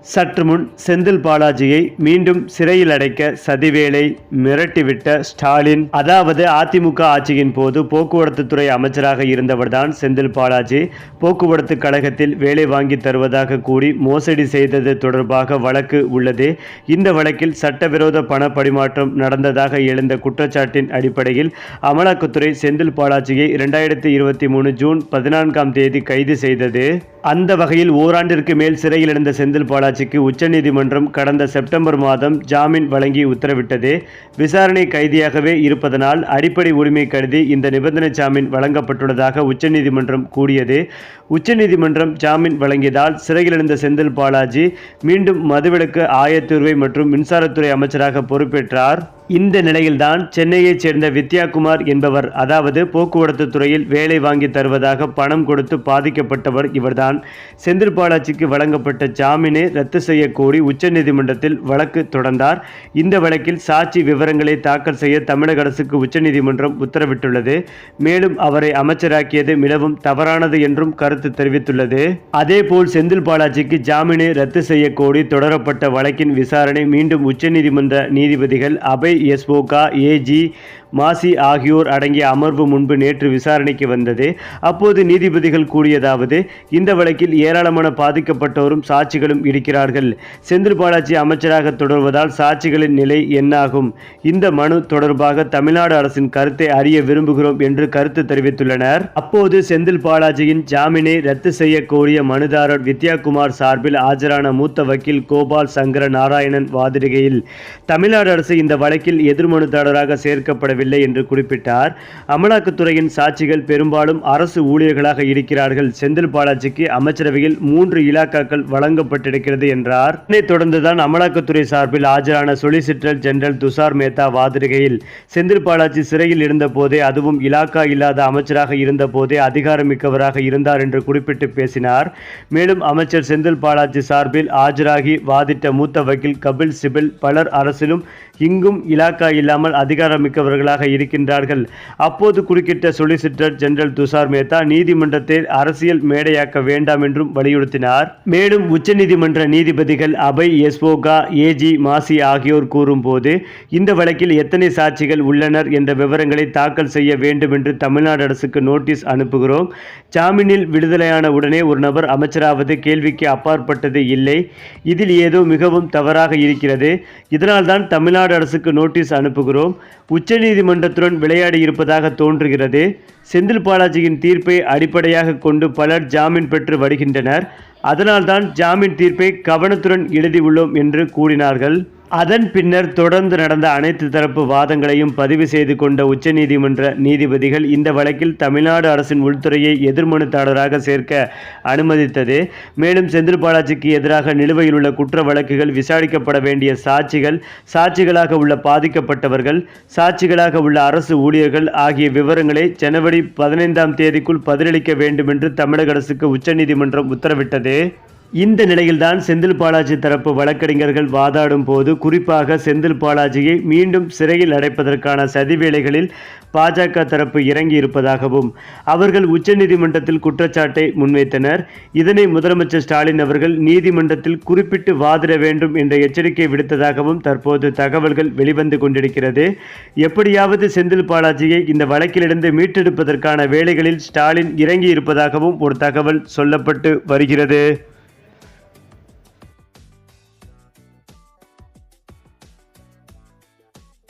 சற்று முன் செந்தில் பாலாஜியை மீண்டும் சிறையில் அடைக்க சதிவேலை மிரட்டிவிட்ட ஸ்டாலின். அதாவது அதிமுக ஆட்சியின் போது போக்குவரத்து துறை அமைச்சராக இருந்தவர்தான் செந்தில் பாலாஜி. போக்குவரத்து கழகத்தில் வேலை வாங்கி தருவதாக கூறி மோசடி செய்தது தொடர்பாக வழக்கு உள்ளது. இந்த வழக்கில் சட்டவிரோத பண பரிமாற்றம் நடந்ததாக எழுந்த குற்றச்சாட்டின் அடிப்படையில் அமலாக்கத்துறை செந்தில் பாலாஜியை 2023 ஜூன் 14ஆம் தேதி கைது செய்தது. அந்த வகையில் ஓராண்டிற்கு மேல் சிறையில் இருந்த செந்தில் பாலாஜிக்கு உச்சநீதிமன்றம் கடந்த செப்டம்பர் மாதம் ஜாமீன் வழங்கி உத்தரவிட்டது. விசாரணை கைதியாகவே இருப்பதனால் அடிப்படை உரிமை கருதி இந்த நிபந்தனை ஜாமீன் வழங்கப்பட்டுள்ளதாக உச்சநீதிமன்றம் கூறியது. உச்சநீதிமன்றம் ஜாமீன் வழங்கியதால் சிறையில் இருந்த செந்தில் பாலாஜி மீண்டும் மதுவிலக்கு, ஆயத்தீர்வை மற்றும் மின்சாரத்துறை அமைச்சராக பொறுப்பேற்றார். இந்த நிலையில்தான் சென்னையைச் சேர்ந்த வித்யாகுமார் என்பவர், அதாவது போக்குவரத்து துறையில் வேலை வாங்கி தருவதாக பணம் கொடுத்து பாதிக்கப்பட்டவர் இவர்தான். செந்தில் பாலாஜிக்கு வழங்கப்பட்ட ஜாமீனை ரத்து செய்ய கோரி உச்சநீதிமன்றத்தில் வழக்கு தொடர்ந்தார். இந்த வழக்கில் சாட்சி விவரங்களை தாக்கல் செய்ய தமிழக அரசுக்கு உச்சநீதிமன்றம் உத்தரவிட்டுள்ளது. மேலும் அவரை அமைச்சராக்கியது மிகவும் தவறானது என்றும் கருத்து தெரிவித்துள்ளது. அதேபோல் செந்தில் பாலாஜிக்கு ஜாமீனை ரத்து செய்ய கோரி தொடரப்பட்ட வழக்கின் விசாரணை மீண்டும் உச்சநீதிமன்ற நீதிபதிகள் அபய் எஸ்வோகா, ஏஜி மாசி ஆகியோர் அடங்கிய அமர்வு முன்பு நேற்று விசாரணைக்கு வந்தது. அப்போது நீதிபதிகள் கூறியதாவது: இந்த வழக்கில் ஏராளமான பாதிக்கப்பட்டோரும் சாட்சிகளும் இருக்கிறார்கள். செந்தில் பாலாஜி அமைச்சராக தொடர்வதால் சாட்சிகளின் நிலை என்னாகும்? இந்த மனு தொடர்பாக தமிழ்நாடு அரசின் கருத்தை அறிய விரும்புகிறோம் என்று கருத்து தெரிவித்துள்ளனர். அப்போது செந்தில் பாலாஜியின் ஜாமீனை ரத்து செய்ய கோரிய மனுதாரர் வித்யாகுமார் சார்பில் ஆஜரான மூத்த வக்கீல் கோபால் சங்கர நாராயணன் வாதிடுகையில், தமிழ்நாடு அரசு இந்த வழக்கில் எதிர்மனுதாரராக சேர்க்கப்பட என்று குறிப்பிட்டார். அமலாக்கத்துறையின் சாட்சிகள் பெரும்பாலும் அரசு ஊழியர்களாக இருக்கிறார்கள். செந்தில் பாலாஜிக்கு அமைச்சரவையில் 3 இலாக்காக்கள் வழங்கப்பட்டிருக்கிறது என்றார். இதனைத் தொடர்ந்துதான் அமலாக்கத்துறை சார்பில் ஆஜரான சொலிசிட்டர் ஜெனரல் துஷார் மேத்தா வாதிடுகையில், செந்தில் பாலாஜி சிறையில் இருந்த போதே, அதுவும் இலாக்கா இல்லாத அமைச்சராக இருந்த போதே அதிகாரமிக்கவராக இருந்தார் என்று குறிப்பிட்டு பேசினார். மேலும் அமைச்சர் செந்தில் பாலாஜி சார்பில் ஆஜராகி வாதிட்ட மூத்த வக்கீல் கபில் சிபில், பலர் அரசிலும் இங்கும் இலாக்கா இல்லாமல் அதிகாரமிக்கவர்களாக இருக்கின்றார்கள். அப்போது குறுக்கிட்ட சொலிசிட்டர் ஜெனரல் துஷார் மேத்தா நீதிமன்றத்தை அரசியல் மேடையாக்க வேண்டாம் என்றும் வலியுறுத்தினார். மேலும் உச்சநீதிமன்ற நீதிபதிகள் அபய் எஸ்வோகா, ஏஜி மாசி ஆகியோர் கூறும்போது, இந்த வழக்கில் எத்தனை சாட்சிகள் உள்ளனர் என்ற விவரங்களை தாக்கல் செய்ய வேண்டும் என்று தமிழ்நாடு அரசுக்கு நோட்டீஸ் அனுப்புகிறோம். ஜாமீனில் விடுதலையான உடனே ஒரு நபர் அமைச்சராவது கேள்விக்கு அப்பாற்பட்டது இல்லை. இதில் ஏதோ மிகவும் தவறாக இருக்கிறது. இதனால்தான் தமிழ்நாடு அரசுக்கு நோட்டீஸ் அனுப்புகிறோம். உச்சநீதிமன்றத்துடன் விளையாடி இருப்பதாக தோன்றுகிறது. செந்தில் பாலாஜியின் தீர்ப்பை அடிப்படையாக கொண்டு பலர் ஜாமீன் பெற்று வருகின்றனர். அதனால்தான் ஜாமீன் தீர்ப்பை கவனத்துடன் எழுதியுள்ளோம் என்று கூறினார்கள். அதன் பின்னர் தொடர்ந்து நடந்த அனைத்து தரப்பு வாதங்களையும் பதிவு செய்து கொண்ட உச்சநீதிமன்ற நீதிபதிகள் இந்த வழக்கில் தமிழ்நாடு அரசின் உள்துறையை எதிர்மனுதாரராக சேர்க்க அனுமதித்தது. மேலும் செந்தில் பாலாஜிக்கு எதிராக நிலுவையில் உள்ள குற்ற வழக்குகள், விசாரிக்கப்பட வேண்டிய சாட்சிகள், சாட்சிகளாக உள்ள பாதிக்கப்பட்டவர்கள், சாட்சிகளாக உள்ள அரசு ஊழியர்கள் ஆகிய விவரங்களை ஜனவரி 15ஆம் தேதிக்குள் பதிலளிக்க வேண்டும் என்று தமிழக அரசுக்கு உச்சநீதிமன்றம் உத்தரவிட்டது. இந்த நிலையில்தான் செந்தில் பாலாஜி தரப்பு வழக்கறிஞர்கள் வாதாடும் போது, குறிப்பாக செந்தில் பாலாஜியை மீண்டும் சிறையில் அடைப்பதற்கான சதி வேலைகளில் பாஜக தரப்பு இறங்கி இருப்பதாகவும் அவர்கள் உச்சநீதிமன்றத்தில் குற்றச்சாட்டை முன்வைத்தனர். இதனை முதலமைச்சர் ஸ்டாலின் அவர்கள் நீதிமன்றத்தில் குறிப்பிட்டு வாதிட வேண்டும் என்ற எச்சரிக்கை விடுத்ததாகவும் தற்போது தகவல்கள் வெளிவந்து கொண்டிருக்கிறது. எப்படியாவது செந்தில் பாலாஜியை இந்த வழக்கிலிருந்து மீட்டெடுப்பதற்கான வேலைகளில் ஸ்டாலின் இறங்கி இருப்பதாகவும் ஒரு தகவல் சொல்லப்பட்டு வருகிறது.